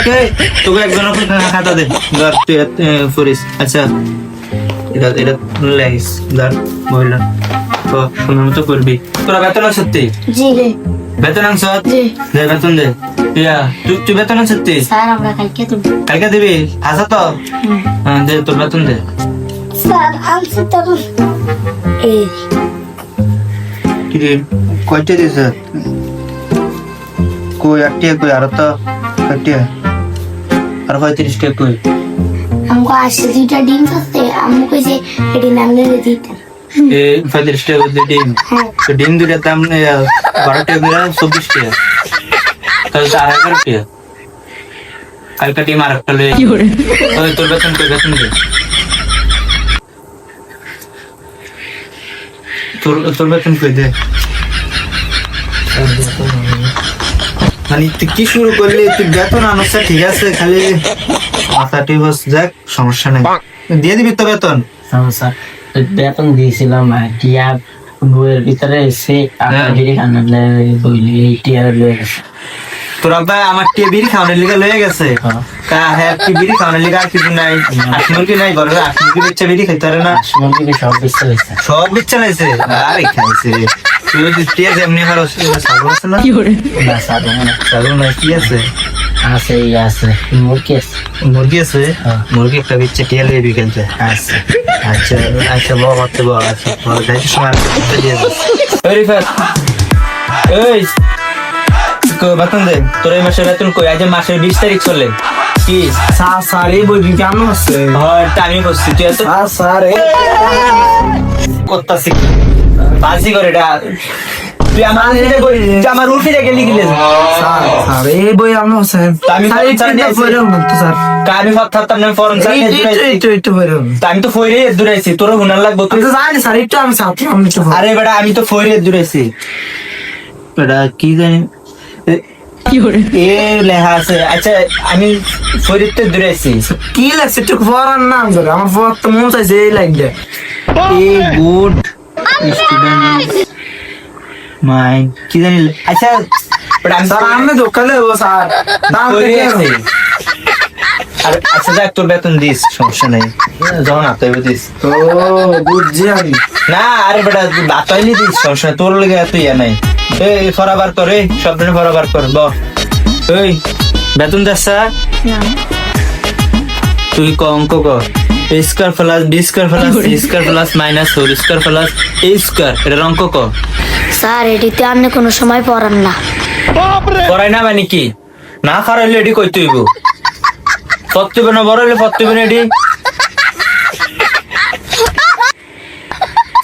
তোকে একজন খাতা দে ধর তুই করিস আচ্ছা এটা এটা লাগিস ধর মহিলা তো সুন্দর মতো করবি তোরা বেতন সত্যি জি রে বেতন আনছ জি দে বেতন দে তুই বেতন সত্যি স্যার আমরা কালকে দেব কালকে দিবি আসা তো হ্যাঁ দে তোর বেতন দে স্যার আনছি তো এই কি রে কয়টা দিছ কই আটটিয়া কই আর তো আটটিয়া আর 35 টাকা কই हमको आज से दूटा डिम सकते हमको कैसे एडी नामने दे दीते এই 35 টাকা দিয়ে ডিম তো ডিম দুটার দাম 12 টাকা করে 24 টাকা তাহলে তো 11 টাকা কালকে ডিম আর একটা লয়ে ওই তোর বেতন কই বেতন দে তোর বেতন কই দে মানে তুই কি শুরু করলি তুই বেতন আনছ ঠিক আছে খালি মাথাটি বস যাক সমস্যা নাই দিয়ে দিবি তো বেতন স্যার বেতন দিয়েছিলাম টিয়া বইয়ের ভিতরে এসে আপনার বিড়ি খানালে বইলি এই টিয়ার লয়ে গেছে তোর আব্বা আমার টিয়া বিড়ি খাওয়ানোর লিগে লয়ে গেছে তা হ্যাঁ তুই বিড়ি খাওয়ানোর লিগে আর কিছু নাই আসল কি নাই ঘরে আসল কি বেচা বিড়ি খাইতে পারে না মুরগি সব বেঁচে হয়েছে সব বেচা নাইছে আরে খাইছে তুই যদি টিয়া যেমনি হার ছাগল আছে না না স্যার ছাগল নাই কি আছে আছে আছে মুরগি আছে মুরগি আছে মুরগি একটা বেচা টিয়া লয়ে বিকেলতে আছে আচ্ছা আচ্ছা বাবা তো বাবা আচ্ছা বড় যাইতে সময় দিয়ে দে এই রিফাত এই বেতন দে তোর এই মাসের বেতন কই আজ মাসের 20 তারিখ চলে কি স্যার এই বই কেমন আছে হয় আমি করছি তুই এত স্যার করতাছি বাজি করে এটা তুই আমার দিকে কই তুই আমার উল্টে গেলি গিলে স্যার এই বই আমি আছে আমি স্যার আমি ভাত থাকতাম না ফরম আমি তো ফইরে দূরাইছি তোর হুনার লাগবো তুই জানি স্যার একটু আমি ছাত্র আমি একটু আরে বেটা আমি তো ফইরে দূরাইছি বেটা কি জানি এ লেখা আছে আচ্ছা আমি ফরিদতে দূরাইছি কি লাগছে একটু পড়ার নাম ধরে আমার পড়া তো মন চাইছে এই লাগবে এ গুড স্টুডেন্ট মাই কি জানি আচ্ছা বেটা আমি স্যার আমি দোকানে হবো স্যার দাম ফইরে আছি আর আচ্ছা যাক তোর বেতন দিস সমস্যা নাই যখন আতাইব দিস ও বুঝছি আমি না আরে বেটা আতাইলি দিস সমস্যা নাই, তোর লেগে এত ইয়া নাই এই ফরাবার কর এই সব দিনে ফরাবার কর ব এই বেতন দাসা তুই ক অঙ্ক কর A square plus B square plus C square plus minus whole square plus A square এটার অঙ্ক কর স্যার এডিতে আপনি কোনো সময় পড়ান না পড়াই না মানে কি না খারাইলে এডি কই তুইব পত্তিব না বড় হইলে পত্তিব না এডি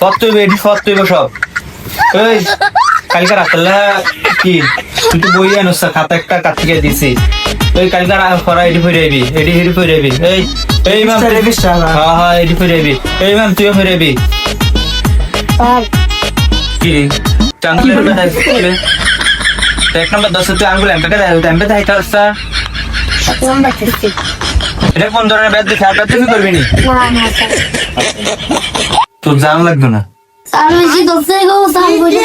পত্তিব এডি পত্তিব সব এই কালকে রাতলা কি তুই তো বই আনছ খাতা একটা কাটিয়ে দিছি ওই কালকে পড়া এডি ফিরাইবি এডি হেডি ফিরাইবি এই ম্যাম হ্যাঁ হ্যাঁ এডি ফিরাইবি এই ম্যাম তুইও ফিরাইবি স্যার কি টাঙ্গুলের বেটা এক নম্বর 10 তুই আঙ্গুল এমপে দেয় তারসা নাম্বার 30 এটা কোন ধরনের ব্যাট দেখে আর ব্যাট দেখে করবি নি না না স্যার তোর জাম লাগতো না স্যার বেশি দোস্তে গো স্যার বলি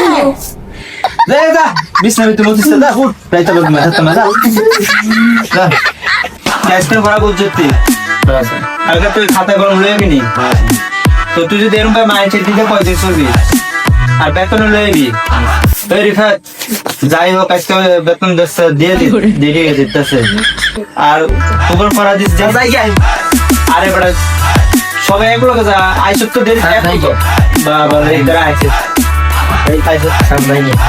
দে দা বিছনা তুই লতিস দা উঠ রাইতা লোক মাথা তোমা দা দা ক্যাস্টার ভরা বলছিস তুই আগে তুই খাতা গরম লয়ে গেনি তো তুই যদি এরকম মাইছে দিতে পয়সা করবি আর বেতন লয়ে যাবি এই রিফাত যাই হোক আজকে বেতন দশটা দিয়ে দিয়ে দিতেছে আর উপর করা দিস যাই আরে বড় সবাই এগুলো যা আইসব তো দেরি বাবা এই দ্বারা আছে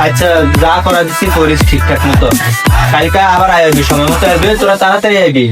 আচ্ছা যা করা দিচ্ছি করিস ঠিকঠাক মতো কালকে আবার আইবি সময় মতো আসবে তোরা তাড়াতাড়ি আইবি